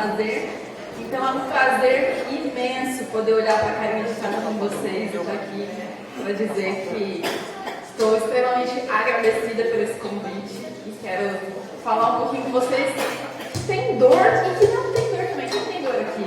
fazer. Então é um prazer imenso poder olhar para a carinha de cada um de vocês. Eu estou aqui para dizer que estou extremamente agradecida por esse convite e quero falar um pouquinho com vocês que tem dor e que não tem dor também. Quem tem dor aqui?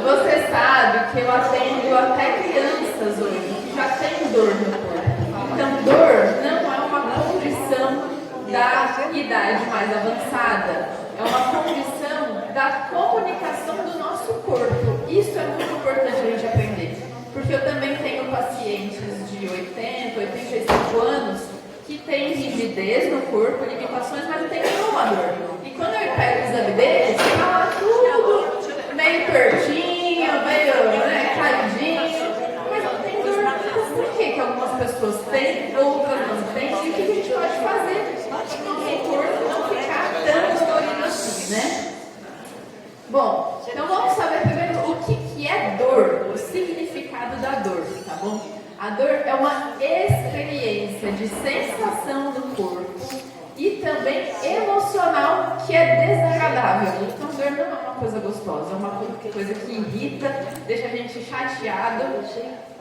Você sabe que eu atendo até crianças hoje que já têm dor no corpo. Então, dor não é uma condição da idade mais avançada. É uma condição da comunicação do nosso corpo. Isso é muito importante a gente aprender. Porque eu também tenho pacientes de 80, 85 anos que têm rigidez no corpo, limitações, mas não tem nenhuma dor. E quando eu pego o exame deles, fala tudo meio tortinho, meio caidinho, mas não tem dor. Então, por que algumas pessoas têm, outras não têm? E o que a gente pode fazer para o nosso corpo não ficar tão dolorido assim, né? Bom, então vamos saber primeiro o que é dor, o significado da dor, tá bom? A dor é uma experiência de sensação do corpo e também emocional que é desagradável. Então, dor não é uma coisa gostosa, é uma coisa que irrita, deixa a gente chateado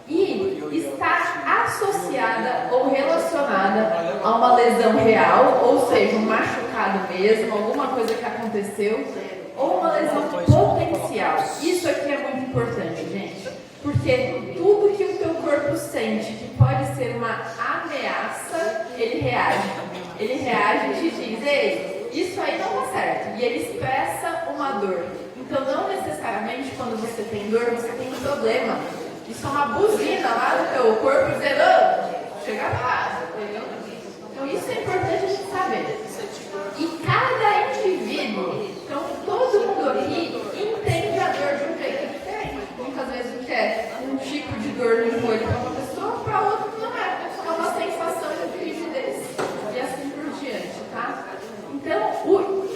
e está associada ou relacionada a uma lesão real, ou seja, um machucado mesmo, alguma coisa que aconteceu, ou uma lesão potencial. Isso aqui é muito importante, gente, porque tudo que o teu corpo sente que pode ser uma ameaça, ele reage. Ele reage e te diz, ei, isso aí não tá certo. E ele expressa uma dor. Então, não necessariamente quando você tem dor, você tem um problema. Isso é uma buzina lá do teu corpo dizendo, chega lá, entendeu? Então, isso é importante a gente saber. E cada indivíduo, então todo mundo aqui entende a dor de um jeito diferente. Muitas vezes o que é um tipo de dor no joelho para uma pessoa, para outra não é. É uma sensação de rigidez e assim por diante, tá? Então,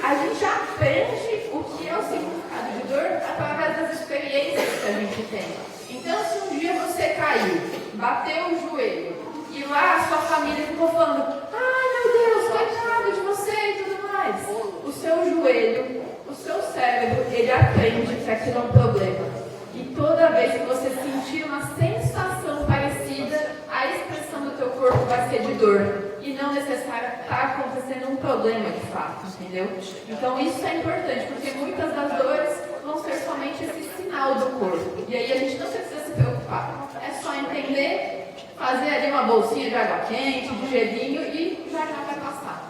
a gente aprende o que é o significado de dor através das experiências que a gente tem. Então, se um dia você caiu, bateu o joelho e lá a sua família ficou falando, ai meu Deus, coitado de você e tudo mais, o seu joelho, o seu cérebro, ele aprende que aquilo é um problema. E toda vez que você sentir uma sensação parecida, a expressão do teu corpo vai ser de dor. E não necessariamente está acontecendo um problema de fato, entendeu? Então isso é importante, porque muitas das dores vão ser somente esse sinal do corpo. E aí a gente não precisa se preocupar. É só entender, fazer ali uma bolsinha de água quente, de gelinho e já vai passar.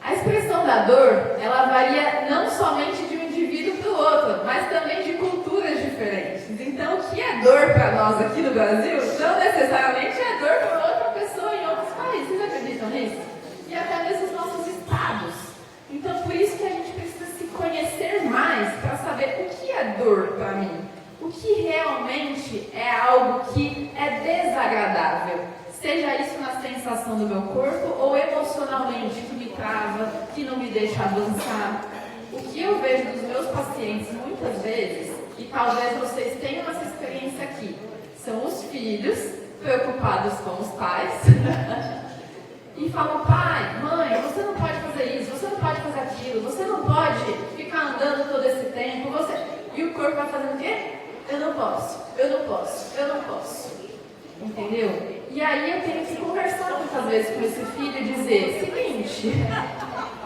A expressão da dor, ela varia não somente de um indivíduo para o outro, mas também de culturas diferentes. Então, o que é dor para nós aqui no Brasil, não necessariamente é dor para outra pessoa em outros países. Vocês acreditam nisso? E até nesses nossos estados. Então, por isso que a gente precisa se conhecer mais para saber o que é dor para mim. O que realmente é algo que é desagradável. Seja isso na sensação do meu corpo ou emocionalmente, que me trava, que não me deixa avançar. O que eu vejo dos meus pacientes muitas vezes, e talvez vocês tenham essa experiência aqui, são os filhos preocupados com os pais e falam, pai, mãe, você não pode fazer isso, você não pode fazer aquilo, você não pode ficar andando todo esse tempo, e o corpo vai fazendo o quê? Eu não posso, eu não posso, eu não posso. Entendeu? E aí eu tenho que conversar muitas vezes com esse filho e dizer, seguinte,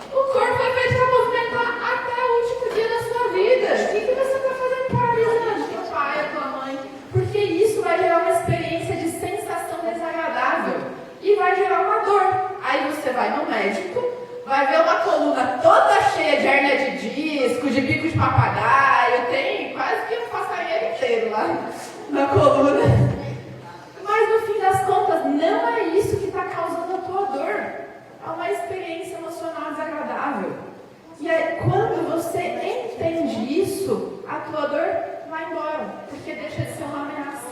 o corpo é feito para movimentar até o último dia da sua vida. O que você está fazendo paralisando teu pai, a tua mãe? Porque isso vai gerar uma experiência de sensação desagradável e vai gerar uma dor. Aí você vai no médico, vai ver uma coluna toda cheia de hérnia de disco, de bico de papagaio, tem quase que um passarinho inteiro lá na coluna. Mas no fim das contas, não é isso que está causando a tua dor. É uma experiência emocional desagradável. E aí, quando você entende isso, a tua dor vai embora, porque deixa de ser uma ameaça.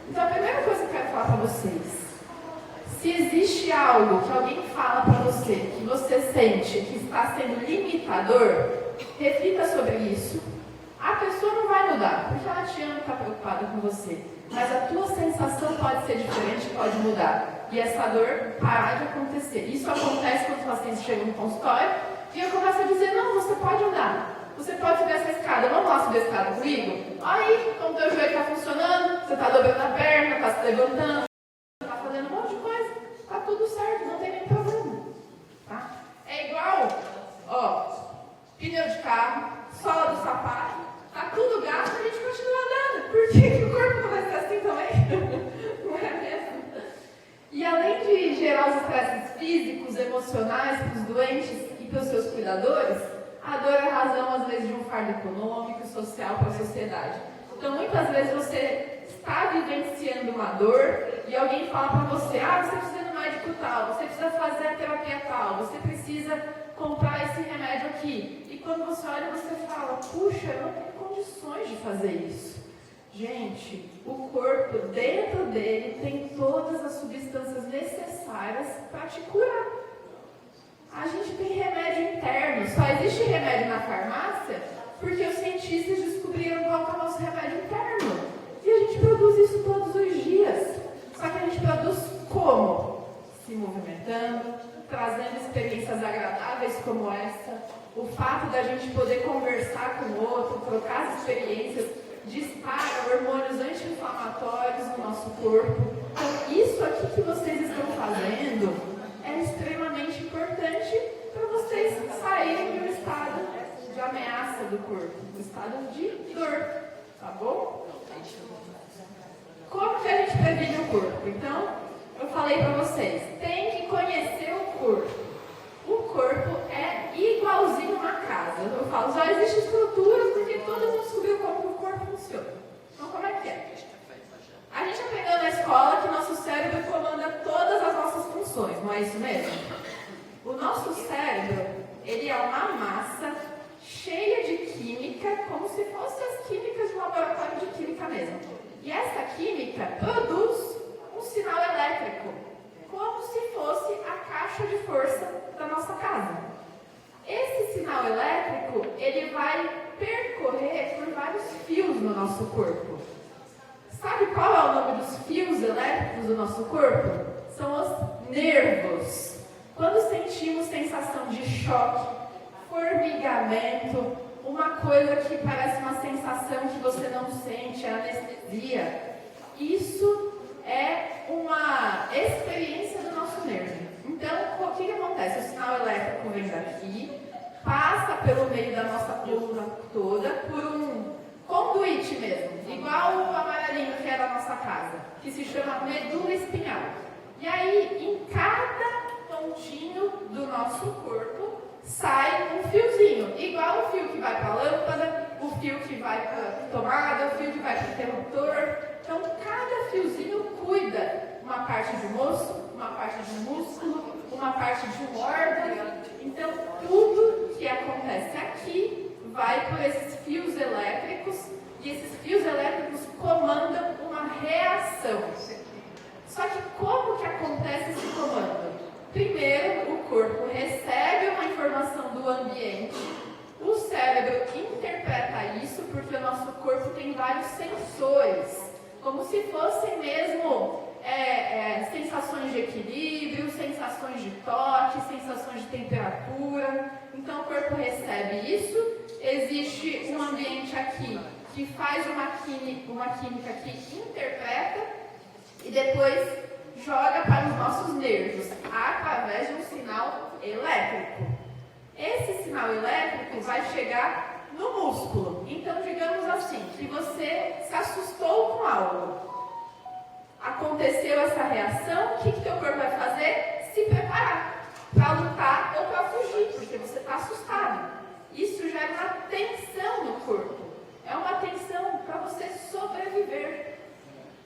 Então, a primeira coisa que eu quero falar para vocês, se existe algo que alguém fala para você, que você sente que está sendo limitador, reflita sobre isso A pessoa não vai mudar, porque ela te ama e está preocupada com você. Mas a tua sensação pode ser diferente, pode mudar. E essa dor parar de acontecer. Isso acontece quando os pacientes chegam no consultório e eu começo a dizer, não, você pode andar. Você pode subir essa escada, vamos lá subir a escada comigo? Aí, como teu joelho está funcionando, você está dobrando a perna, está se levantando, está fazendo um monte de coisa, está tudo certo, não tem nenhum problema. Tá? É igual, pneu de carro, sola do sapato, está tudo gasto, a gente continua andando. Por que o corpo não vai ser assim também? Não é mesmo? E além de gerar os estresses físicos, emocionais para os doentes e para os seus cuidadores, a dor é a razão, às vezes, de um fardo econômico e social para a sociedade. Então, muitas vezes, você está vivenciando uma dor e alguém fala para você, você precisa ir no médico tal, você precisa fazer a terapia tal, você precisa comprar esse remédio aqui. E quando você olha, você fala, puxa, eu não tenho condições de fazer isso. Gente, o corpo, dentro dele, tem todas as substâncias necessárias para te curar. A gente tem remédio interno, só existe remédio na farmácia porque os cientistas descobriram qual é o nosso remédio interno. E a gente produz isso todos os dias. Só que a gente produz como? Se movimentando, trazendo experiências agradáveis como essa. O fato da gente poder conversar com o outro, trocar as experiências, dispara hormônios anti-inflamatórios no nosso corpo. Então, isso aqui que vocês estão fazendo é extremamente importante para vocês saírem de um estado de ameaça do corpo, um estado de dor, tá bom? Como que a gente previne o corpo? Então, eu falei para vocês, tem que conhecer o corpo. O corpo é igualzinho uma casa. Eu falo, já existem estruturas porque todos vão descobrir como o corpo funciona. Então, como é que é? A gente aprendeu na escola que nosso cérebro comanda todas as nossas funções, não é isso mesmo? O nosso cérebro, ele é uma massa cheia de química, como se fossem as químicas de um laboratório de química mesmo. E essa química produz um sinal elétrico, como se fosse a caixa de força da nossa casa. Esse sinal elétrico, ele vai percorrer por vários fios no nosso corpo. Sabe qual é o nome dos fios elétricos do nosso corpo? São os nervos. Quando sentimos sensação de choque, formigamento, uma coisa que parece uma sensação que você não sente, anestesia, isso é uma experiência do nosso nervo. Então, o que acontece? O sinal elétrico vem daqui, passa pelo meio da nossa coluna toda, por um conduíte mesmo, igual o amarelinho que é da nossa casa, que se chama medula espinhal. E aí, em cada pontinho do nosso corpo, sai um fiozinho, igual o fio que vai para a lâmpada, o fio que vai para a tomada, o fio que vai para o interruptor. Então, cada fiozinho cuida uma parte de um osso, uma parte de um músculo, uma parte de um órgão. Então, tudo que acontece aqui vai por esses fios elétricos e esses fios elétricos comandam uma reação. Só que como que acontece esse comando? Primeiro, o corpo recebe uma informação do ambiente, o cérebro interpreta isso, porque o nosso corpo tem vários sensores, como se fossem mesmo sensações de equilíbrio, sensações de toque, sensações de temperatura. Então o corpo recebe isso, existe um ambiente aqui que faz uma química que interpreta e depois joga para os nossos nervos através de um sinal elétrico. Esse sinal elétrico vai chegar no músculo. Então, digamos assim, que você se assustou com algo. Aconteceu essa reação, o que teu corpo vai fazer? Se preparar para lutar ou para fugir, porque você está assustado. Isso gera uma tensão no corpo. É uma tensão para você sobreviver.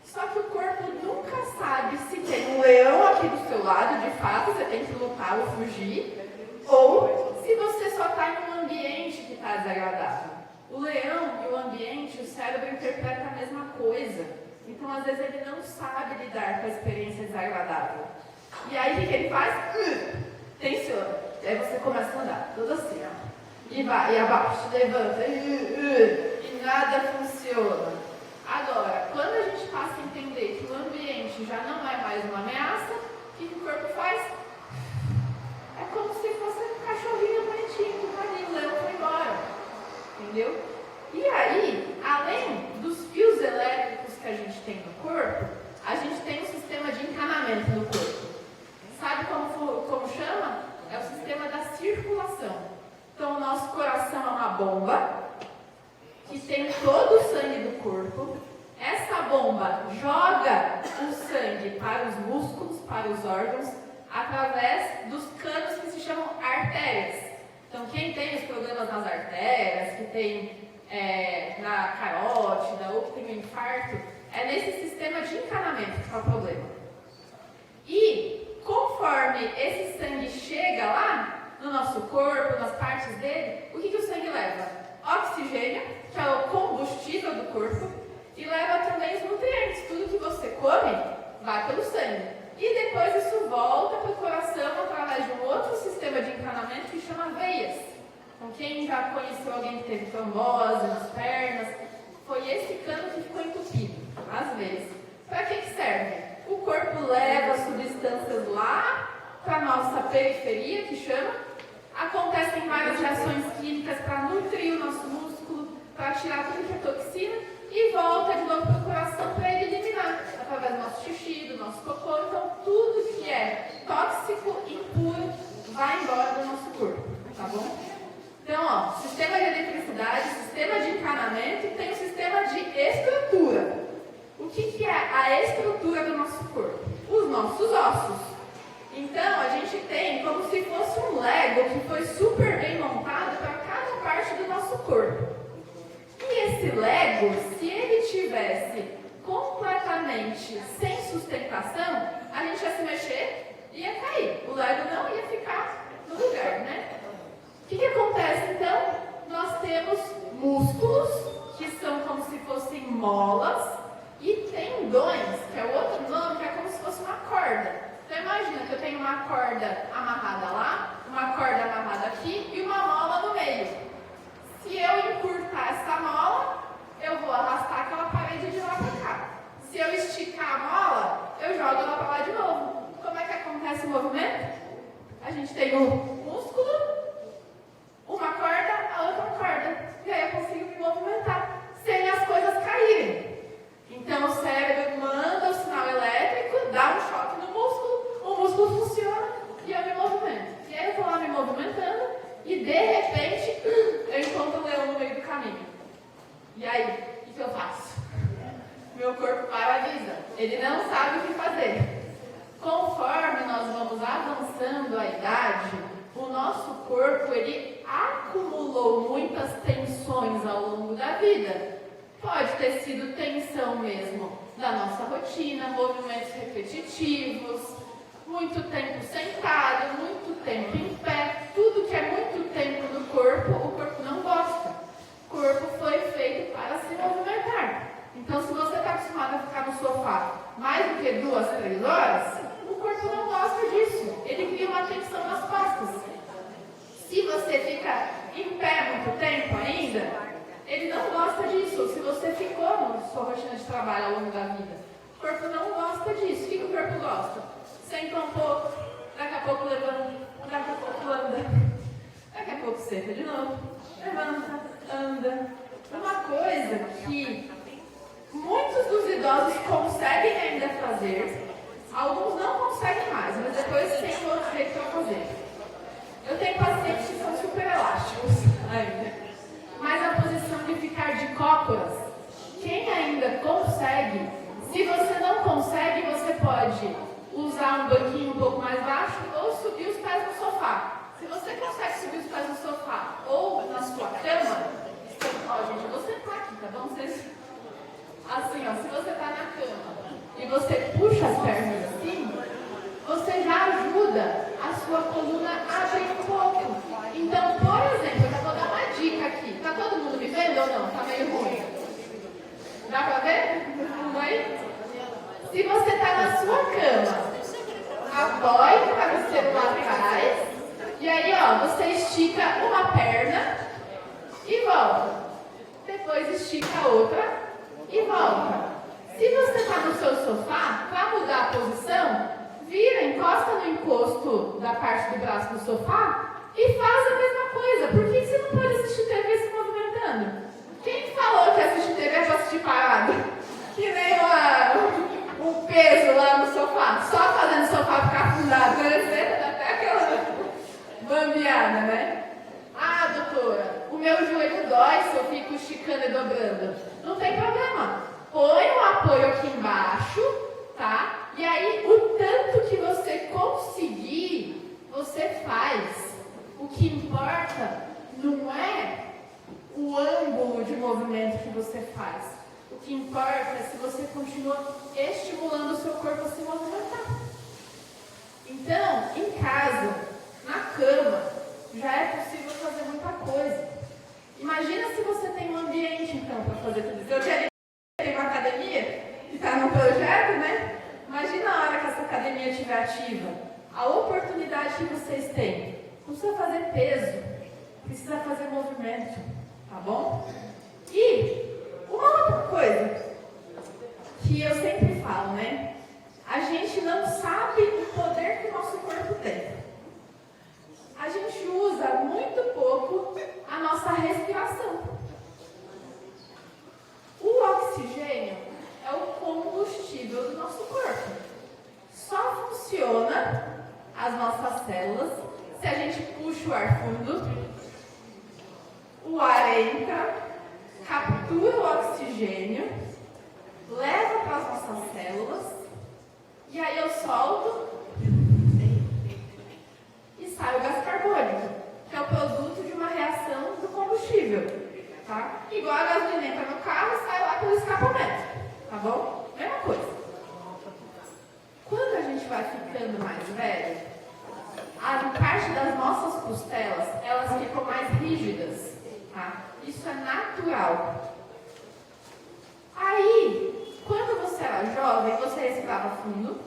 Só que o corpo nunca sabe se tem um leão aqui do seu lado, de fato, você tem que lutar ou fugir, ou se você só está em um ambiente que está desagradável. O leão e o ambiente, o cérebro interpreta a mesma coisa. Então, às vezes, ele não sabe lidar com a experiência desagradável. E aí, o que ele faz? Tensiona. E aí você começa a andar, tudo assim, ó. E vai, e abaixa, levanta, e nada funciona. Agora, quando a gente passa a entender que o ambiente já não é mais uma ameaça, o que o corpo faz? É como se fosse um cachorrinho bonitinho, ali, o leão foi embora. Entendeu? E aí, além dos fios elétricos que a gente tem no corpo, a gente tem um sistema de encanamento no corpo. Sabe como chama? É o sistema da circulação. Então, o nosso coração é uma bomba que tem todo o sangue do corpo. Essa bomba joga o sangue para os músculos, para os órgãos, através dos canos que se chamam artérias. Então, quem tem os problemas nas artérias, que tem na carótida ou que tem um infarto, é nesse sistema de encanamento que está o problema. E, conforme esse sangue chega lá, no nosso corpo, nas partes dele, o que o sangue leva? Oxigênio, que é o combustível do corpo, e leva também os nutrientes. Tudo que você come vai pelo sangue. E depois isso volta para o coração através de um outro sistema de encanamento que chama veias. Então, quem já conheceu alguém que teve trombose nas pernas, foi esse cano que ficou entupido, às vezes. Para que serve? O corpo leva substâncias lá para a nossa periferia, que chama. Acontecem várias reações químicas para nutrir o nosso músculo, para tirar tudo que é toxina, e volta de novo para o coração para ele eliminar, através do nosso xixi, do nosso cocô. Então, tudo que é tóxico, impuro, vai embora do nosso corpo, tá bom? Então, ó, sistema de eletricidade, sistema de encanamento, tem o sistema de estrutura. O que é a estrutura do nosso corpo? Os nossos ossos. Então, a gente tem como se fosse um Lego que foi super bem montado para cada parte do nosso corpo. E esse Lego, se ele tivesse completamente sem sustentação, a gente ia se mexer e ia cair. O Lego não ia ficar no lugar, né? O que acontece então? Nós temos músculos, que são como se fossem molas, e tendões, que é outro nome, que é como se fosse uma corda. Então imagina que eu tenho uma corda amarrada lá, uma corda amarrada aqui e uma mola no meio. Se eu encurtar essa mola, eu vou arrastar aquela parede de lá para cá. Se eu esticar a mola, eu jogo ela para lá de novo. Como é que acontece o movimento? A gente tem um músculo, uma corda, a outra corda. E aí eu consigo me movimentar sem as coisas caírem. Então o cérebro manda o sinal elétrico, dá um choque no músculo, o músculo funciona e eu me movimento. E aí eu estou lá me movimentando e de repente eu encontro um leão no meio do caminho. E aí, o que eu faço? Meu corpo paralisa. Ele não sabe o que fazer. Conforme nós vamos avançando a idade, o nosso corpo ele acumulou muitas tensões ao longo da vida. Pode ter sido tensão mesmo da nossa rotina, movimentos repetitivos, muito tempo sentado, muito tempo em pé. Tudo que é muito tempo no corpo, o corpo não gosta. O corpo foi feito para se movimentar. Então, se você está acostumado a ficar no sofá mais do que 2, 3 horas, o corpo não gosta disso. Ele cria uma tensão nas costas. Se você fica em pé muito tempo ainda, ele não gosta disso. Se você ficou na sua rotina de trabalho ao longo da vida, o corpo não gosta disso. O que o corpo gosta? Senta um pouco, daqui a pouco levanta, daqui a pouco anda, daqui a pouco senta de novo, levanta, anda. Uma coisa que muitos dos idosos conseguem ainda fazer, alguns não conseguem mais, mas depois tem um outro jeito para fazer. Eu tenho pacientes que são super elásticos ainda. Mas a posição de ficar de cócoras, quem ainda consegue, se você não consegue, você pode usar um banquinho um pouco mais baixo ou subir os pés no sofá. Se você consegue subir os pés no sofá ou na sua cama, ó gente, eu vou sentar aqui, tá bom? Vocês, assim ó, se você tá na cama e você puxa as pernas assim, você já ajuda a sua coluna a abrir um pouco. Então, por exemplo, eu já vou dar uma dica aqui. Tá todo mundo me vendo ou não? Tá meio ruim. Dá pra ver? Oi? Se você tá na sua cama, apoie o travesseiro lá atrás. E aí, ó, você estica uma perna e volta. Depois depois estica a outra e volta. Se você está no seu sofá, para mudar a posição, vira, encosta no encosto da parte do braço do sofá e faz a mesma coisa. Por que você não pode assistir TV se movimentando? Quem falou que assistir TV é para assistir parado? Que nem o peso lá no sofá, só fazendo o sofá ficar afundado, dá até aquela bambeada, né? Ah, doutora, o meu joelho dói se eu fico esticando e dobrando. Não tem problema. Põe o apoio aqui embaixo, tá? E aí, o tanto que você conseguir, você faz. O que importa não é o ângulo de movimento que você faz. O que importa é se você continua estimulando o seu corpo a se movimentar. Então, em casa, na cama, já é possível fazer muita coisa. Imagina se você tem um ambiente, então, para fazer tudo isso. Eu tenho uma academia, que está no projeto, né? Imagina a hora que essa academia estiver ativa. A oportunidade que vocês têm. Não precisa fazer peso, precisa fazer movimento, tá bom? E uma outra coisa que eu sempre falo, né? A gente não sabe o poder que o nosso corpo tem. A gente usa muito pouco a nossa respiração. O oxigênio é o combustível do nosso corpo. Só funciona as nossas células se a gente puxa o ar fundo, o ar entra, captura o oxigênio, leva para as nossas células, e aí eu solto e sai o gás carbônico, que é o produto de uma reação do combustível, tá? Igual a gasolina entra no carro e sai lá pelo escapamento, tá bom? Mesma coisa. Quando a gente vai ficando mais velho, a parte das nossas costelas, elas ficam mais rígidas, tá? Isso é natural. Aí, quando você era jovem, você respirava fundo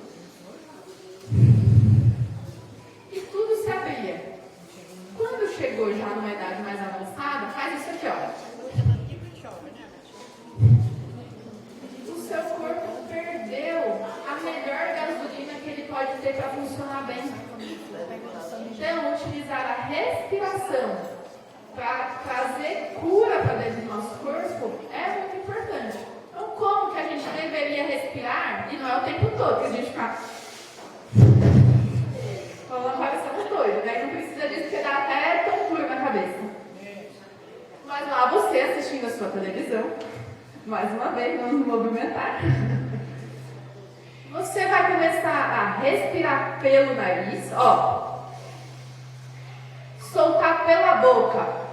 e tudo se abria. Quando chegou já numa idade mais avançada, faz isso aqui, ó. O seu corpo perdeu a melhor gasolina que ele pode ter para funcionar bem. Então, utilizar a respiração para trazer cura para dentro do nosso corpo é muito importante. Então, como que a gente deveria respirar? E não é o tempo todo que a gente fica falando, parecendo doido, né? Não precisa disso, porque dá até tontura na cabeça. Mas lá você assistindo a sua televisão, mais uma vez, vamos movimentar. Você vai começar a respirar pelo nariz, ó. Soltar pela boca.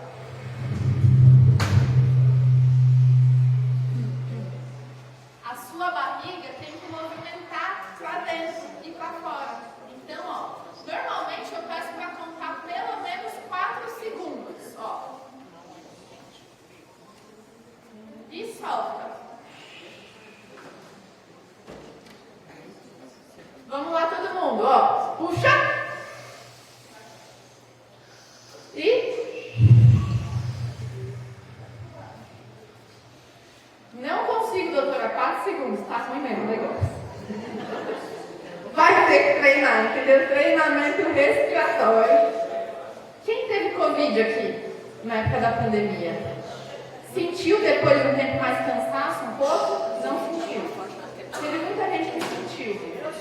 A sua barriga tem que movimentar para dentro e para fora. Então, ó, normalmente eu peço para contar pelo menos 4 segundos, ó. E solta. Vamos lá, todo mundo, ó. Puxa. E não consigo, doutora, 4 segundos, tá ruim mesmo o negócio. Vai ter que treinar, entendeu? Treinamento respiratório. Quem teve Covid aqui na época da pandemia? Sentiu depois de um tempo mais cansaço um pouco? Não sentiu. Teve muita gente que sentiu. Eu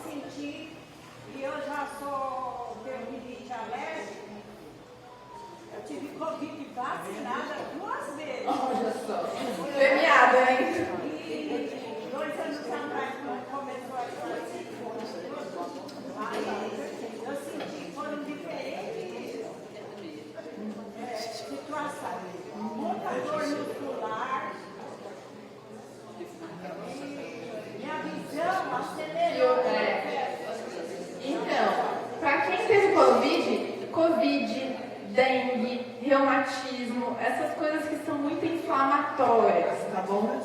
senti, e eu já sou rinite alérgica. Eu tive Covid vacinada 2 vezes. Olha só. Premiada, hein? E 2 anos atrás, quando começou a fazer, aí eu senti que foram diferentes situações. Muita dor muscular. Minha visão acelerou. Então, para quem teve Covid, dengue, reumatismo, essas coisas que são muito inflamatórias, tá bom?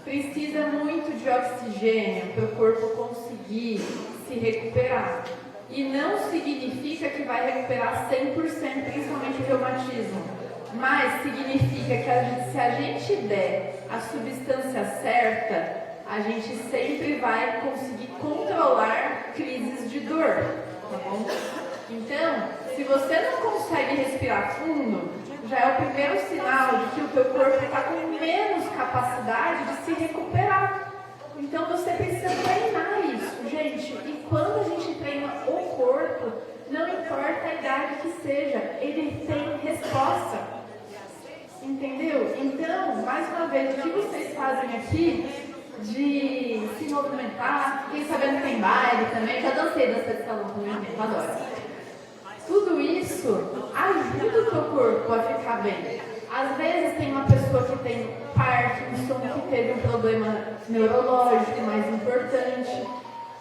Precisa muito de oxigênio para o corpo conseguir se recuperar. E não significa que vai recuperar 100%, principalmente o reumatismo. mas significa que se a gente der a substância certa, a gente sempre vai conseguir controlar crises de dor, tá bom? Então, se você não consegue respirar fundo, já é o primeiro sinal de que o teu corpo está com menos capacidade de se recuperar. Então, você precisa treinar isso, gente. E quando a gente treina o corpo, não importa a idade que seja, ele tem resposta. Entendeu? Então, mais uma vez, o que vocês fazem aqui de se movimentar, fiquei sabendo que tem baile também, já dancei dança de salão também, eu adoro. Tudo isso ajuda o teu corpo a ficar bem. Às vezes tem uma pessoa que tem Parkinson, que teve um problema neurológico mais importante.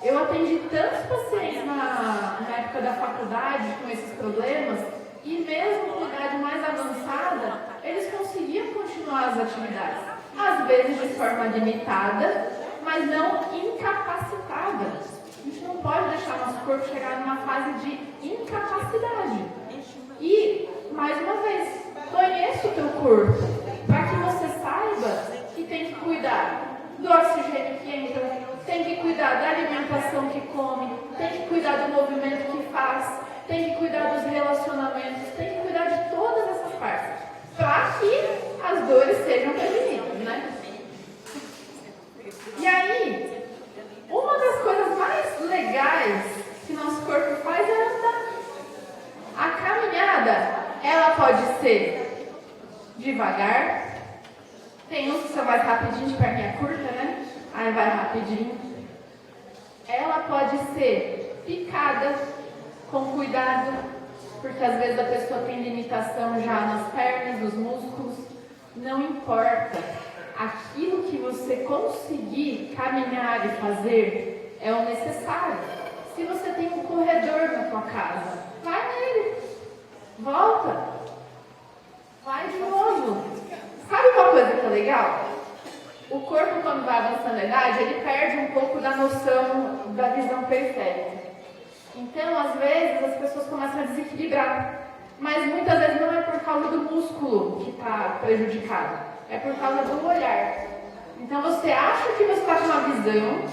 Eu atendi tantos pacientes na época da faculdade com esses problemas, e mesmo com idade mais avançada, eles conseguiam continuar as atividades. Às vezes de forma limitada, mas não incapacitada. A gente não pode deixar nosso corpo chegar numa fase de incapacidade. E, mais uma vez, conheça o teu corpo, para que você saiba que tem que cuidar do oxigênio que entra, tem que cuidar da alimentação que come, tem que cuidar do movimento que faz, tem que cuidar dos relacionamentos, tem que cuidar de todas essas partes, para que as dores sejam prevenidas, né? E aí, uma das coisas mais legais que nosso corpo faz é andar. A caminhada, ela pode ser devagar. Tem uns que são mais rapidinho, de perninha curta, né? Aí vai rapidinho. Ela pode ser picada, com cuidado, porque às vezes a pessoa tem limitação já nas pernas, nos músculos. Não importa. Aquilo que você conseguir caminhar e fazer é o necessário. Se você tem um corredor na tua casa, vai nele. Volta. Vai de novo. Sabe uma coisa que é legal? O corpo, quando vai avançando a idade, ele perde um pouco da noção da visão periférica. Então, às vezes, as pessoas começam a desequilibrar. Mas muitas vezes não é por causa do músculo que está prejudicado. É por causa do olhar. Então, você acha que você está com uma visão,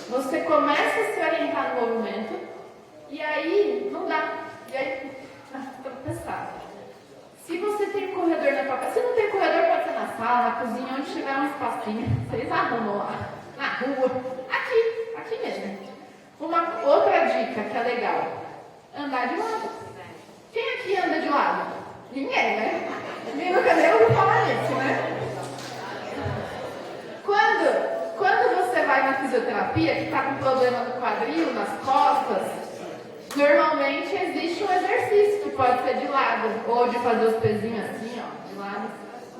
você começa a se orientar no movimento, e aí não dá. E aí, tropeçar. Se você tem um corredor na tua casa, se não tem corredor, pode ser na sala, na cozinha, onde tiver um espacinho, vocês arrumam lá, na rua, aqui mesmo. Uma outra dica que é legal, andar de lado. Quem aqui anda de lado? Ninguém, né? Ninguém nunca nem ouviu falar nisso, né? Quando você vai na fisioterapia, que está com problema no quadril, nas costas, normalmente existe um exercício que pode ser de lado, ou de fazer os pezinhos assim, ó, de lado.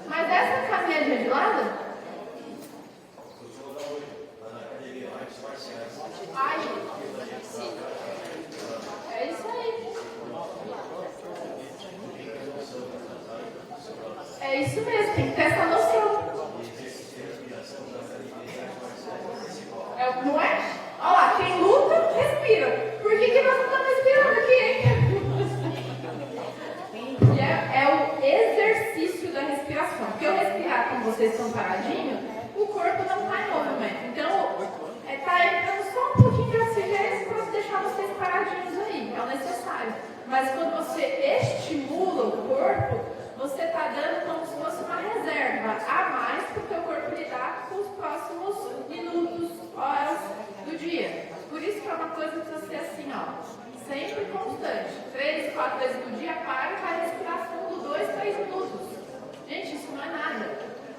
Mas essa caminhadinha de lado, é isso aí. É isso mesmo, tem que ter essa noção. Não é? Olha lá, quem luta, respira. Por que nós não estamos respirando aqui, hein? E é o exercício da respiração. Porque eu respirar quando vocês estão paradinhos, o corpo não está em movimento. Então, está entrando só um pouquinho de oxigênio para deixar vocês paradinhos aí. É o necessário. Mas quando você estimula o corpo, você está dando como se fosse uma reserva a mais para o teu corpo lidar com os próximos minutos, horas do dia. Por isso que é uma coisa que precisa ser assim, ó, sempre constante. 3, 4 vezes no dia, para e vai respirar fundo 2, 3 minutos. Gente, isso não é nada.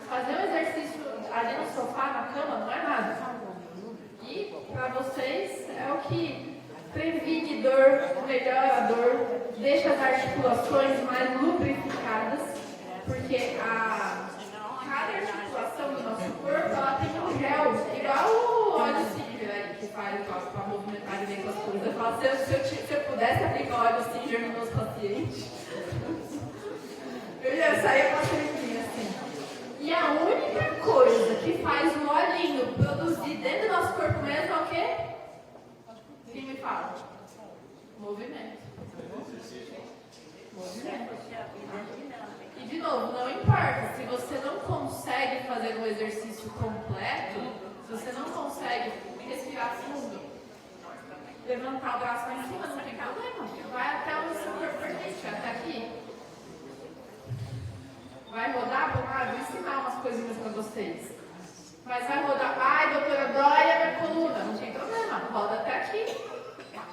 Fazer um exercício ali no sofá, na cama, não é nada. E para vocês é o que previne dor, melhora a dor, deixa as articulações mais lubrificadas, porque cada articulação do nosso corpo, ela tem um gel, igual o óleo Singer aí, que faz para movimentar bem com as coisas. Eu falo, se eu pudesse aplicar óleo Singer nos meus pacientes, eu já saía com a tripinha assim. E a única coisa que faz o olhinho produzir dentro do nosso corpo mesmo é o quê? Quem me fala? Movimento. E de novo, não importa, se você não consegue fazer um exercício completo, se você não consegue respirar fundo, levantar o braço lá em cima, não tem problema. Vai até onde o seu corpo permite, até aqui. Vai rodar, vou ensinar umas coisinhas para vocês. Mas vai rodar, ai doutora, dói a minha coluna. Não tem problema, roda até aqui.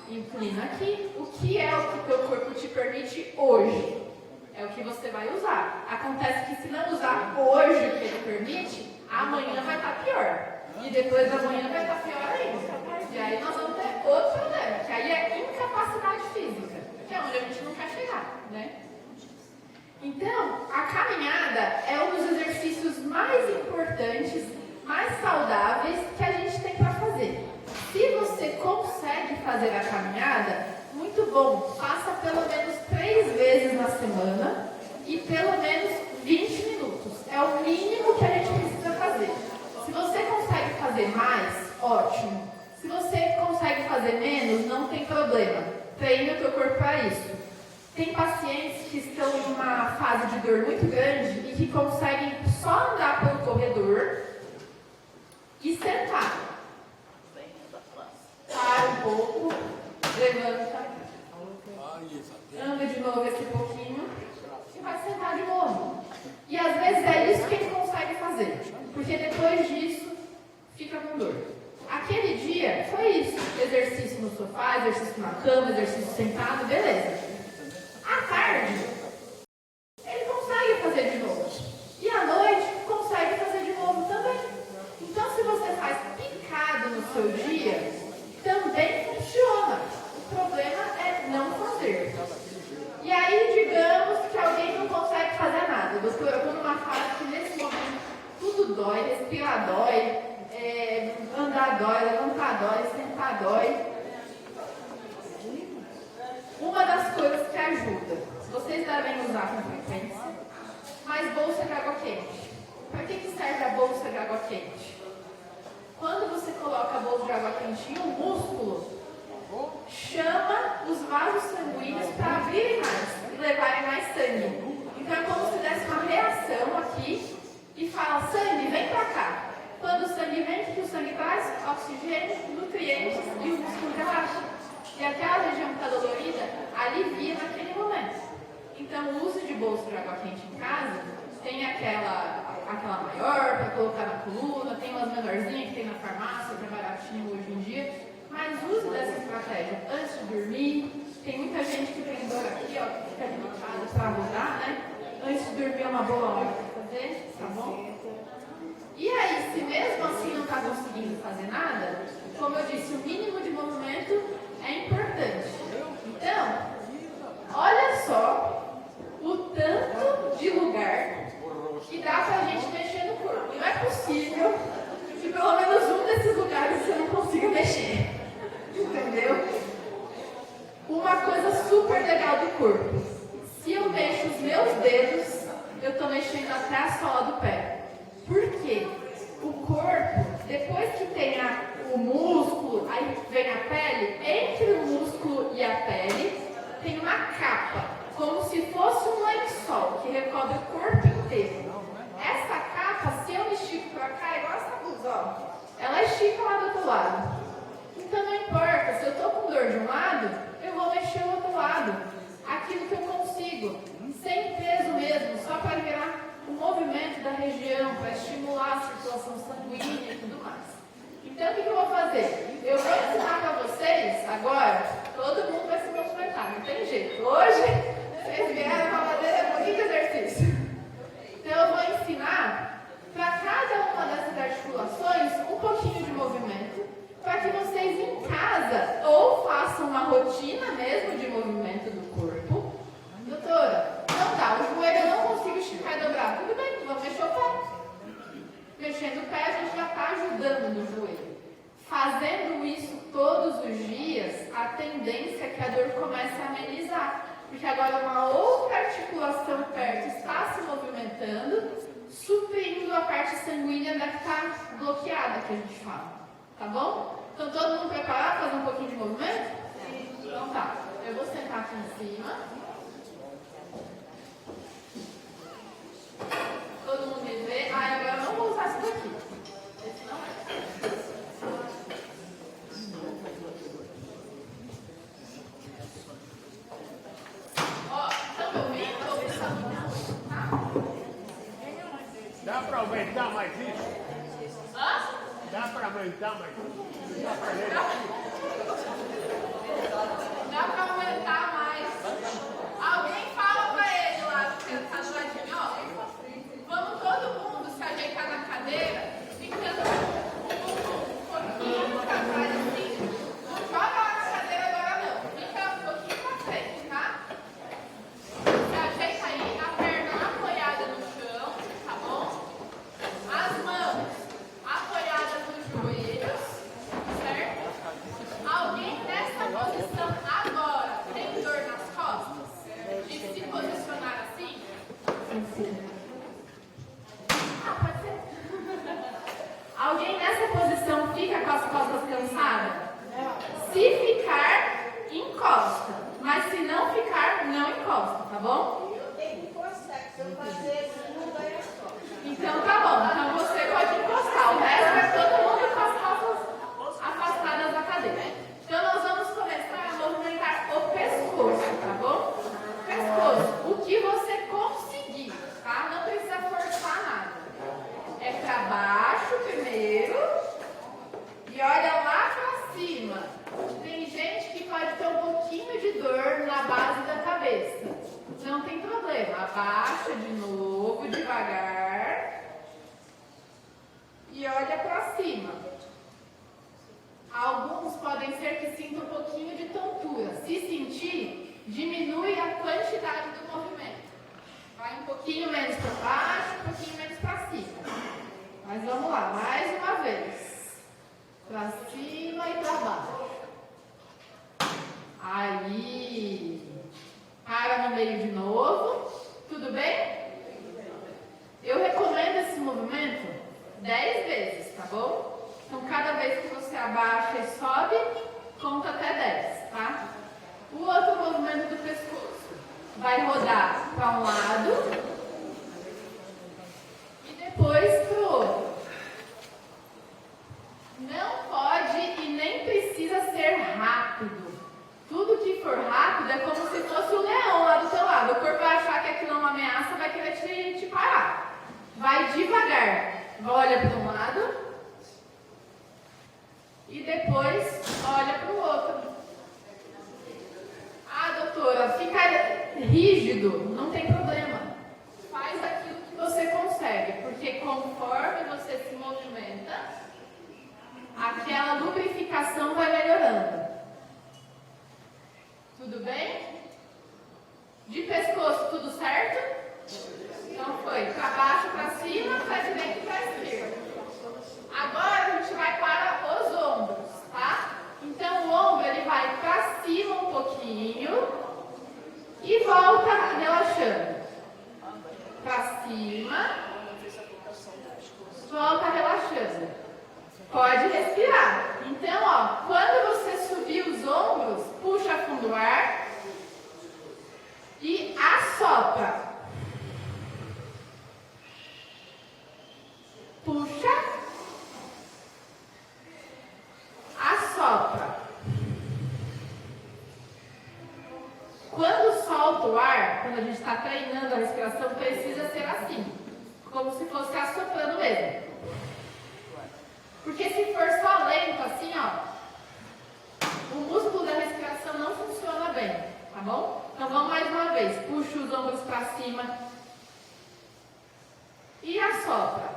Inclina aqui. O que é o que o teu corpo te permite hoje? É o que você vai usar. Acontece que se não usar hoje o que ele permite, amanhã vai estar pior. E depois da manhã vai estar pior ainda. E aí nós vamos ter outro problema, que aí é incapacidade física, que é onde a gente não quer chegar, né? Então, a caminhada é um dos exercícios mais importantes, mais saudáveis que a gente tem para fazer. Se você consegue fazer a caminhada, muito bom, faça pelo menos 3 vezes na semana e pelo menos 20 minutos. É o mínimo que a gente precisa fazer. Se você consegue fazer mais, ótimo. Se você consegue fazer menos, não tem problema. Treine o teu corpo para isso. Tem pacientes que estão em uma fase de dor muito grande e que conseguem só andar pelo corredor e sentar. Para um pouco, levanta, anda de novo esse pouquinho e vai sentar de novo. E às vezes é isso que ele consegue fazer, porque depois disso fica com dor. Aquele dia foi isso, exercício no sofá, exercício na cama, exercício sentado, beleza. À tarde, ele consegue fazer de novo. E à noite, consegue fazer de novo também. Então, se você faz picado no seu dia, também funciona. O problema é não fazer. E aí, digamos que alguém não consegue fazer nada. Doutora, eu estou numa fase que nesse momento tudo dói, respirar dói, andar dói, levantar dói, sentar dói. Uma das coisas que ajuda, vocês devem usar com frequência, mas bolsa de água quente. Para que serve a bolsa de água quente? Quando você coloca a bolsa de água quente em um músculo, chama os vasos sanguíneos para abrirem mais e levarem mais sangue. Então é como se desse uma reação aqui e fala, sangue, vem para cá. Quando o sangue vem, o que o sangue traz? Oxigênio, nutrientes e o músculo relaxa. E aquela região que está dolorida alivia naquele momento. Então o uso de bolsa de água quente em casa tem aquela maior para colocar na coluna, tem umas menorzinhas que tem na farmácia, que é baratinho hoje em dia. Mas use dessa estratégia antes de dormir. Tem muita gente que tem dor aqui, ó, que fica limitada para rodar, né? Antes de dormir é uma boa hora para fazer, tá bom? E aí, se mesmo assim não está conseguindo fazer nada, como eu disse, o mínimo de movimento é importante. Então, olha só o tanto de lugar que dá para a gente mexer no corpo. E não é possível que pelo menos um desses lugares você não consiga mexer. Entendeu? Uma coisa super legal do corpo. Se eu mexo os meus dedos, eu estou mexendo até a sola do pé. Por quê? O corpo, depois que tem o músculo, aí vem a pele, entre o músculo e a pele, tem uma capa, como se fosse um lençol, que recobre o corpo inteiro. Essa capa, se eu me estico para cá, igual essa blusa, ó, ela estica lá do outro lado. Então não importa, se eu estou com dor de um lado, eu vou mexer o outro lado. Aquilo que eu consigo, sem peso mesmo, só para virar o movimento da região, para estimular a circulação sanguínea e tudo mais. Então o que eu vou fazer? Eu vou ensinar para vocês, agora, todo mundo vai se movimentar, não tem jeito. Hoje, vocês vieram com a madeira bonita exercício. Então eu vou ensinar para cada uma dessas articulações um pouquinho de movimento, para que vocês em casa ou façam uma rotina mesmo de movimento do corpo. Doutora, não dá, o joelho eu não consigo esticar e dobrar. Tudo bem, vamos mexer o pé. Mexendo o pé, a gente já está ajudando no joelho. Fazendo isso todos os dias, a tendência é que a dor comece a amenizar. Porque agora uma outra articulação perto está se movimentando, suprindo a parte sanguínea da que está bloqueada, que a gente fala. Tá bom? Então todo mundo preparado para fazer um pouquinho de movimento? Então tá. Eu vou sentar aqui em cima. aumentar mais isso? Hã? Dá para aumentar mais isso? Dá para ler aqui? Dá pra aumentar mais. Alguém fala pra ele lá, que tá do ladinho, ó. Vamos todo mundo se ajeitar na cadeira, ficando um pouquinho pra trás assim. Não joga lá na cadeira agora não. Fica um pouquinho pra frente, tá? Se ajeita aí, a perna apoiada no chão, tá bom? As mãos apoiadas nos joelhos, certo? Alguém nessa posição agora tem dor nas costas? De se posicionar assim? Ah, pode ser. Alguém nessa posição fica com as costas cansadas? Se ficar, encosta. Mas se não ficar, não encosta, tá bom? Eu tenho que encostar, que se eu fazer isso, não vai as costas. Então tá bom. Então você pode encostar. O resto é todo mundo com as costas afastadas da cadeira. Então nós vamos começar a movimentar o pescoço, tá bom? Pescoço, o que você conseguir, tá? Não precisa forçar nada. É pra baixo primeiro e olha lá pra cima. Tem gente que pode ter um pouquinho de dor na base da cabeça. Não tem problema. Abaixa de novo, devagar. E olha pra cima. Alguns podem ser que sintam um pouquinho de tontura. Se sentir, diminui a quantidade do movimento. Vai um pouquinho menos para baixo, um pouquinho menos para cima. Mas vamos lá, mais uma vez. Para cima e para baixo. Aí. Para no meio de novo. Tudo bem? Eu recomendo esse movimento 10 vezes, tá bom? Então, cada vez que você abaixa e sobe, conta até 10, tá? O outro movimento do pescoço vai rodar para um lado e depois para o outro. Não pode e nem precisa ser rápido. Tudo que for rápido é como se fosse o leão lá do teu lado. O corpo vai achar que aquilo é uma ameaça, vai querer te parar. Vai devagar. Olha para um lado. E depois olha para o outro. Ah, doutora, fica rígido, não tem problema. Faz aquilo que você consegue, porque conforme você se movimenta, aquela lubrificação vai melhorando. Tudo bem? De pescoço, tudo certo? Então foi para baixo, para cima, para direita e para esquerda. Agora a gente vai para os ombros, tá? Então o ombro ele vai para cima um pouquinho e volta relaxando. Para cima, volta relaxando. Pode respirar. Então, ó, quando você subir os ombros, puxa fundo o ar e assopra. Puxa. Assopra. Quando solta o ar, quando a gente está treinando a respiração, precisa ser assim, como se fosse assoprando mesmo. Porque se for só lento assim, ó, o músculo da respiração não funciona bem, tá bom? Então vamos mais uma vez. Puxa os ombros para cima e assopra.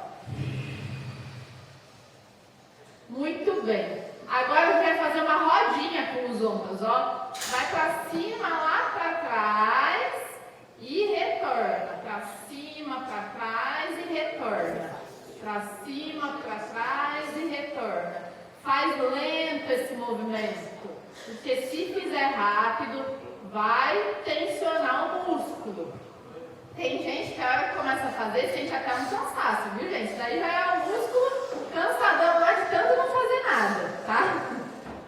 Muito bem. Agora a gente vai fazer uma rodinha com os ombros, ó. Vai para cima, lá para trás e retorna. Para cima, para trás e retorna. Para cima, para trás e retorna. Faz lento esse movimento, porque se fizer rápido, vai tensionar o músculo. Tem gente que a hora que começa a fazer, sente até um cansaço, viu, gente? Daí já é o músculo cansadão lá de tanto não fazer nada, tá?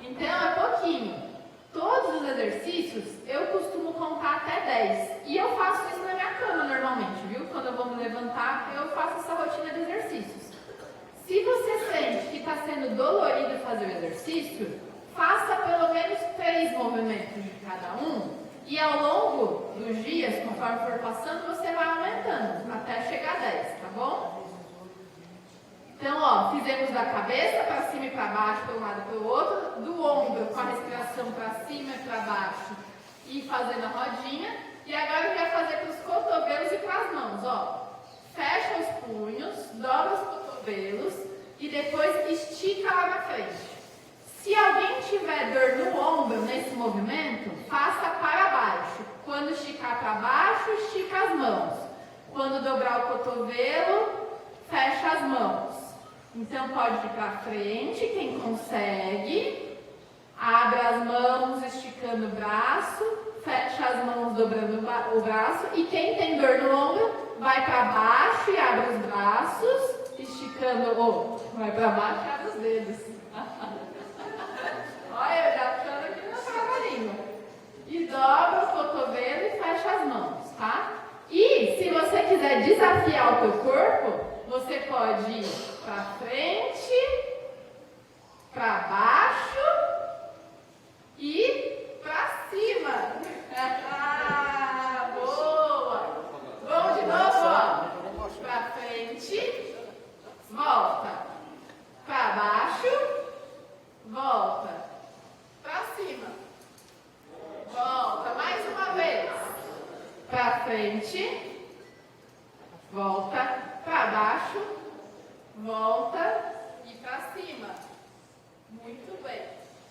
Então é pouquinho. Todos os exercícios eu costumo contar até 10. E eu faço isso na minha cama normalmente, viu? Quando eu vou me levantar, eu faço essa rotina de exercícios. Se você sente que está sendo dolorido fazer o exercício, faça pelo menos 3 movimentos de cada um. E ao longo dos dias, conforme for passando, você vai aumentando até chegar a 10, tá bom? Então, ó, fizemos da cabeça para cima e para baixo, para um lado e para o outro, do ombro com a respiração para cima e para baixo e fazendo a rodinha. E agora a gente vai fazer para os cotovelos e para as mãos, ó. Fecha os punhos, dobra os cotovelos e depois estica lá na frente. Se alguém tiver dor no ombro nesse movimento, faça para baixo. Quando esticar para baixo, estica as mãos. Quando dobrar o cotovelo, fecha as mãos. Então pode ir para frente, quem consegue. Abre as mãos, esticando o braço. Fecha as mãos, dobrando o braço. E quem tem dor no ombro, vai para baixo e abre os braços. Esticando, vai para baixo e abre os dedos. Olha, eu já estou aqui na trava-língua. E dobra o cotovelo e fecha as mãos, tá? E se você quiser desafiar o teu corpo, você pode ir para frente, para baixo e para cima. Ah, boa! Vamos de novo, ó. Para frente, volta. Para baixo, volta. Para cima. Volta mais uma vez. Para frente. Volta. Para baixo. Volta. E para cima. Muito bem.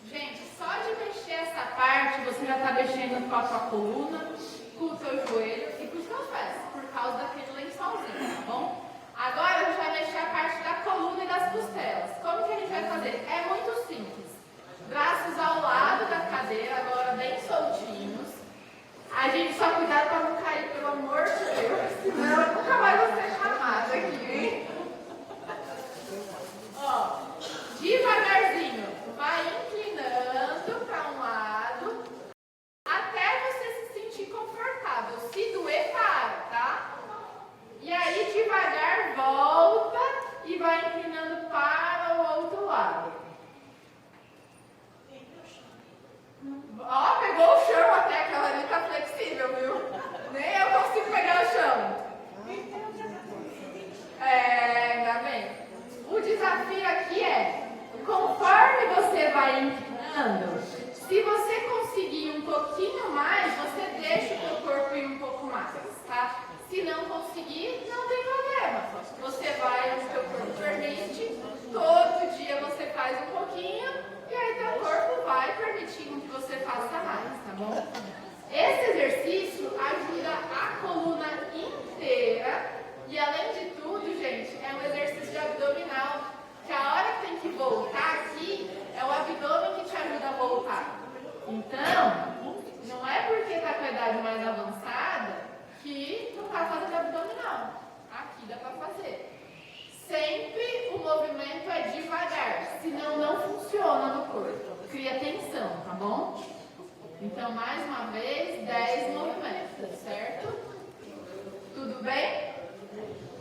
Gente, só de mexer essa parte, você já está mexendo com a sua coluna, com o seu joelho e com os seus pés, por causa daquele lençolzinho, tá bom? Agora a gente vai mexer a parte da coluna e das costelas. Como que a gente vai fazer? É muito simples. Braços ao lado da cadeira, agora bem soltinhos. A gente só cuidado para não cair, pelo amor de Deus, senão eu nunca mais vou ser chamada aqui, hein? Ó, devagarzinho, vai inclinando para um lado, até você se sentir confortável. Se doer, para, tá? E aí, devagar, volta e vai inclinando para o outro lado. Ó, pegou o chão até, aquela ali tá flexível, viu? Nem eu consigo pegar o chão. Ainda bem. O desafio aqui é, conforme você vai inclinando, se você conseguir um pouquinho mais, você deixa o seu corpo ir um pouco mais, tá? Se não conseguir, não tem problema. Você vai, o seu corpo permite, todo dia você faz um pouquinho, e aí teu corpo vai permitindo que você faça mais, tá bom? Esse exercício ajuda a coluna inteira, e além de tudo, gente, é um exercício de abdominal, que a hora que tem que voltar aqui, é o abdômen que te ajuda a voltar. Então, não é porque está com a idade mais avançada que não está fazendo abdominal. Aqui dá para fazer. Sempre o movimento é devagar, senão não funciona no corpo. Cria tensão, tá bom? Então, mais uma vez, 10 movimentos, certo? Tudo bem?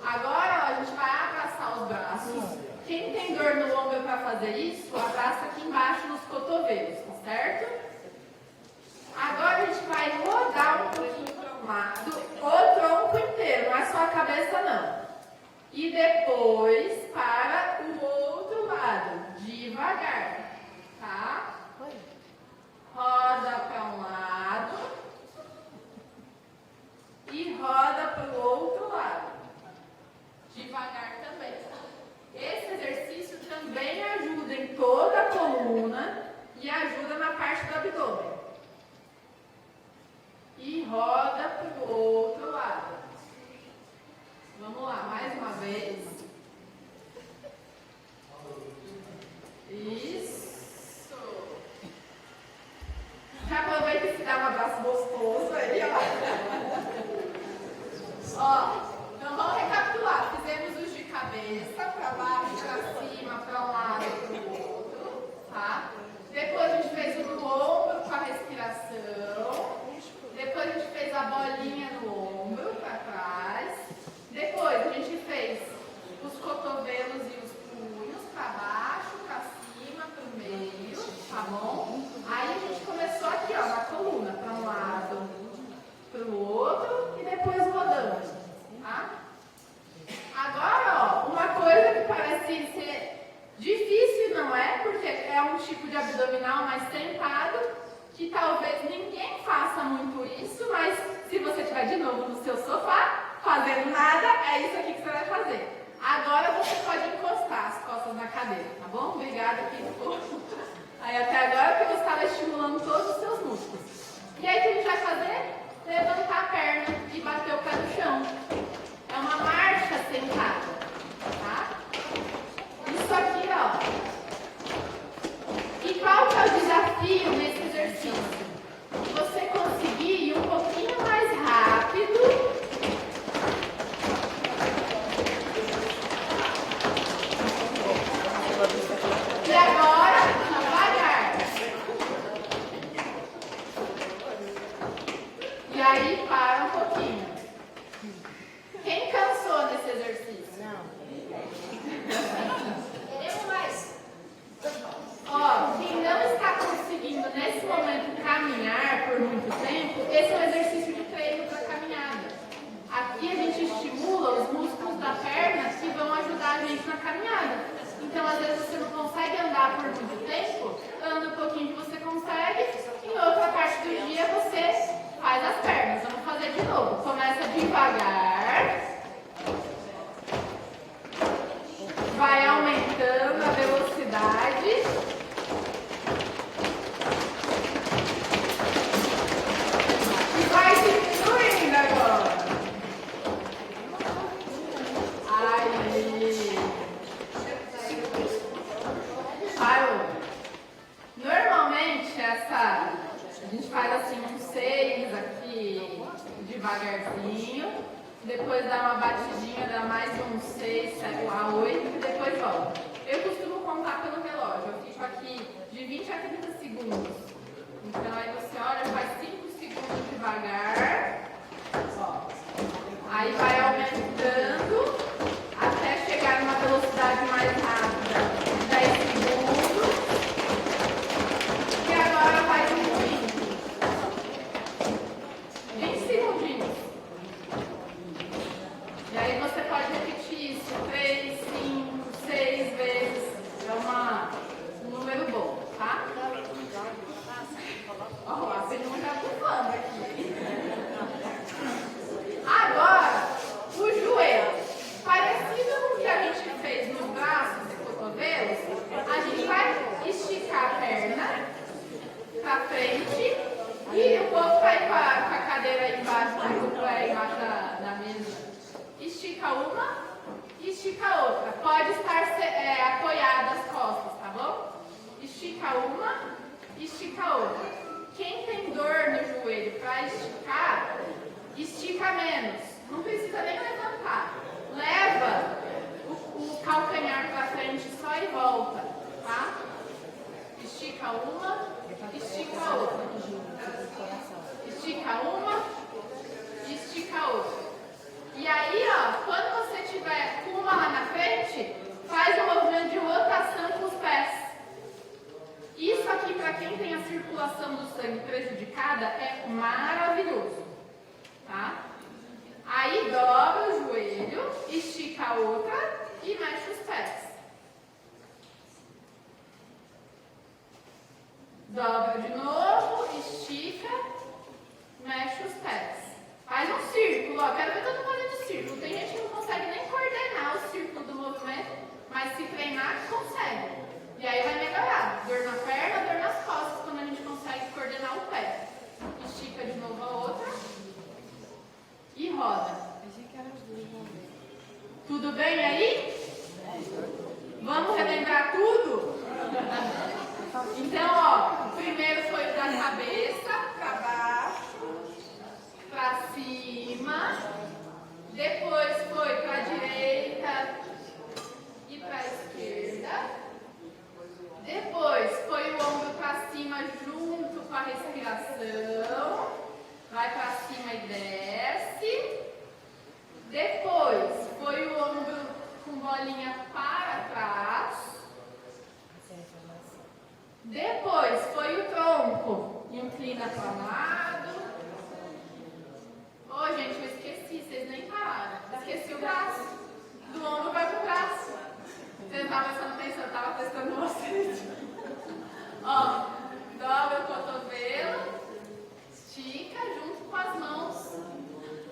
Agora, ó, a gente vai abraçar os braços. Quem tem dor no ombro para fazer isso, abraça aqui embaixo nos cotovelos, tá certo? Agora a gente vai rodar um pouquinho para um lado, o tronco inteiro, não é só a cabeça não. E depois para o outro lado, devagar, tá? Roda para um lado e roda para o outro lado, devagar também. Esse exercício também ajuda em toda a coluna e ajuda na parte do abdômen. E roda para o outro lado. Vamos lá, mais uma vez. Isso. Já aproveita e se dá um abraço gostoso aí, ó. Ó, então vamos recapitular. Fizemos os de cabeça, para baixo, para cima, para um lado e para o outro, tá? Depois a gente fez o do ombro com a respiração. Depois a gente fez a bolinha no ombro, para trás. Depois a gente fez os cotovelos e os punhos, para baixo, para cima, para o meio, tá bom? Aí a gente começou aqui, ó, na coluna, para um lado, para o outro e depois rodando, tá? Agora, ó, uma coisa que parece fazendo nada, é isso aqui que você vai fazer. Agora você pode encostar as costas na cadeira, tá bom? Obrigada quem ficou aí até agora, porque você estava estimulando todos os seus músculos. E aí o que a gente vai fazer? Levantar a perna e bater o pé no chão. É uma marcha sentada, tá? Isso aqui, ó. E qual que é o desafio nesse exercício? Você conseguir ir um pouquinho mais rápido. E agora, devagar. E aí, para um pouquinho. Quem cansou nesse exercício? Queremos mais. Ó, quem não está conseguindo nesse momento caminhar por muito tempo, esse é um exercício de treino para caminhada. Aqui a gente estimula os músculos da perna que vão ajudar a gente na caminhada. Então, às vezes você não consegue andar por muito tempo, anda um pouquinho que você consegue, em outra parte do dia você faz as pernas. Vamos fazer de novo. Começa devagar. Vai aumentando a velocidade. E vai diminuindo agora. Normalmente a gente faz assim uns 6 aqui devagarzinho, depois dá uma batidinha, dá mais uns 6, 7 a 8 e depois volta. Eu costumo contar pelo relógio, eu fico aqui de 20 a 30 segundos. Então aí você olha, faz 5 segundos devagar, ó. Aí vai aumentando até chegar numa velocidade mais rápida, 10 segundos. E agora vai diminuindo. 20 segundinhos. E aí você pode repetir isso 3, 5, 6 vezes. É um número bom, tá? Ó, a segunda tá bufando aqui. Agora, o joelho. Parecido com o que a gente fez nos braços e cotovelos, a gente vai esticar a perna pra frente e o povo vai com a cadeira aí embaixo, o pé embaixo da mesa. Estica uma e estica a outra. Pode estar apoiada as costas, tá bom? Estica uma e estica a outra. Quem tem dor no joelho para esticar, estica menos. Não precisa nem levantar. Leva o calcanhar para frente só e volta, tá? Estica uma, estica a outra. Estica uma, estica a outra. E aí, ó, quando você tiver uma lá na frente, faz um movimento de rotação com os pés. Isso aqui, para quem tem a circulação do sangue prejudicada, é maravilhoso, tá? Aí dobra o joelho, estica a outra e mexe os pés. Dobra de novo, estica, mexe os pés. Faz um círculo, ó. Quero ver todo mundo fazendo círculo. Tem gente que não consegue nem coordenar o círculo do movimento, mas se treinar, consegue. E aí vai melhorar. Dor na perna, dor nas costas, quando a gente consegue coordenar o pé. Estica de novo a outra. E roda. Tudo bem aí? Vamos relembrar tudo? Então, ó, primeiro foi da cabeça para baixo, para cima, depois foi para a direita e para a esquerda, depois foi o ombro para cima junto com a respiração, vai para cima e desce, depois foi o ombro com bolinha para trás, depois foi o tronco, inclina para um lado. Ô, gente, eu esqueci, vocês nem pararam. Esqueci o braço. Do ombro vai pro braço. Vocês não estavam prestando atenção, eu estava testando vocês. Ó, dobra o cotovelo, estica junto com as mãos,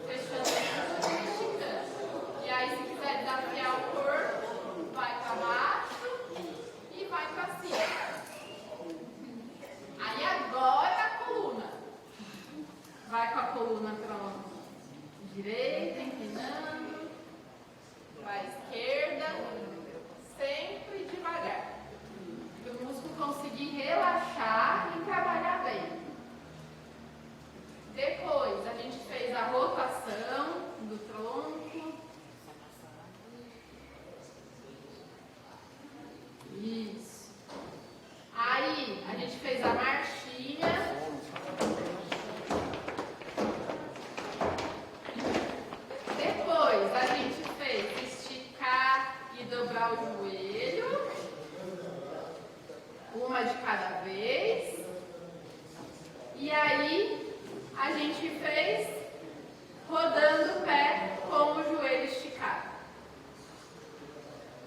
fechando e esticando. Direita, inclinando. Para a esquerda. Sempre devagar. Para o músculo conseguir relaxar e trabalhar bem. Depois, a gente fez a rotação do tronco. Isso. Aí, a gente fez a marchinha. Depois, a gente fez esticar e dobrar o joelho. Uma de cada vez. E aí, a gente fez rodando o pé com o joelho esticado.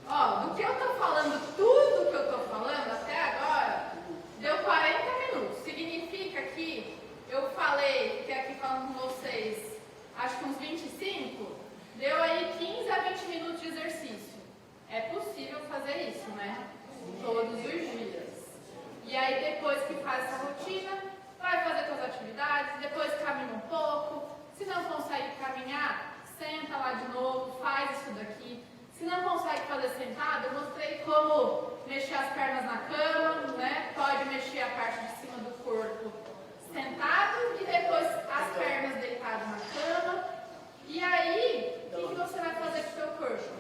Ó, do que eu tô falando, tudo que eu tô falando até agora, deu 40 minutos. Significa que eu falei, fiquei aqui falando com vocês, acho que uns 25, deu aí 15 a 20 minutos de exercício. É possível fazer isso, né? Todos os dias. E aí depois que faz essa rotina, vai fazer suas atividades, depois caminha um pouco. Se não consegue caminhar, senta lá de novo, faz isso daqui. Se não consegue fazer sentado, eu mostrei como mexer as pernas na cama, né? Pode mexer a parte de cima do corpo sentado e depois as pernas deitadas na cama. E aí, o que você vai fazer com o seu corpo?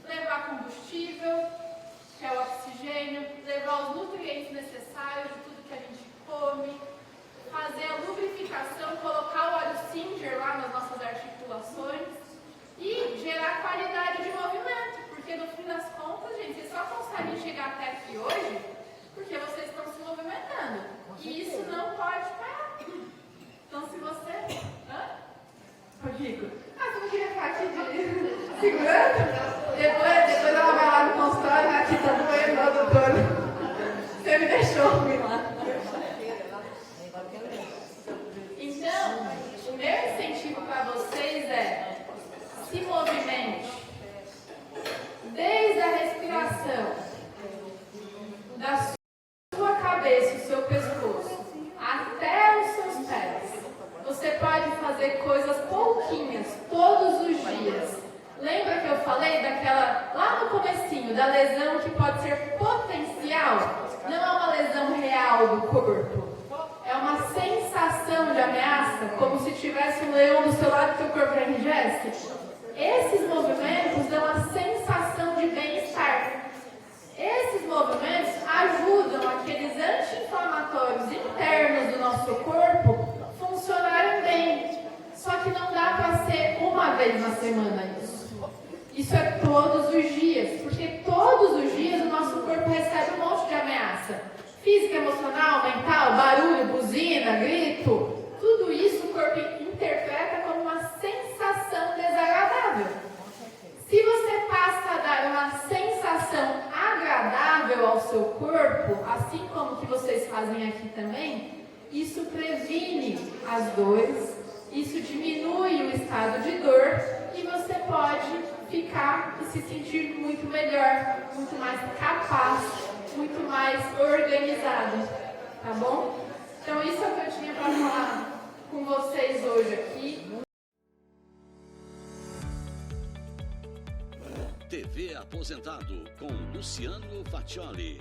Levar combustível, que é o oxigênio, levar os nutrientes necessários de tudo que a gente come, fazer a lubrificação, colocar o óleo Singer lá nas nossas articulações e gerar qualidade de movimento, porque no fim das contas, gente, vocês só conseguem chegar até aqui hoje porque vocês estão se movimentando. E isso não pode parar. Então, se você... Rodrigo? Você não queria ficar aqui segurando? Depois ela vai lá no consultório, aqui tá doendo, doutor. Você me deixou vir lá. Então, o meu incentivo para vocês é se movimente desde a respiração, da sua cabeça, o seu pescoço, até os seus pés. Você pode fazer coisas pouquinhas, todos os dias. Lembra que eu falei daquela, lá no comecinho, da lesão que pode ser potencial? Não é uma lesão real do corpo. É uma sensação de ameaça, como se tivesse um leão do seu lado e seu corpo enrijece. Esses movimentos dão a sensação de bem-estar. Esses movimentos ajudam aqueles anti-inflamatórios internos do nosso corpo funcionarem bem. Só que não dá para ser uma vez na semana isso. Isso é todos os dias, porque todos os dias o nosso corpo recebe um monte de ameaça. Física, emocional, mental, barulho, buzina, grito. Tudo isso o corpo interpreta como uma sensação desagradável. Se você passa a dar uma sensação agradável ao seu corpo, assim como que vocês fazem aqui também, isso previne as dores, isso diminui o estado de dor e você pode ficar e se sentir muito melhor, muito mais capaz, muito mais organizado, tá bom? Então isso é o que eu tinha para falar com vocês hoje aqui. TV Aposentado com Luciano Faccioli.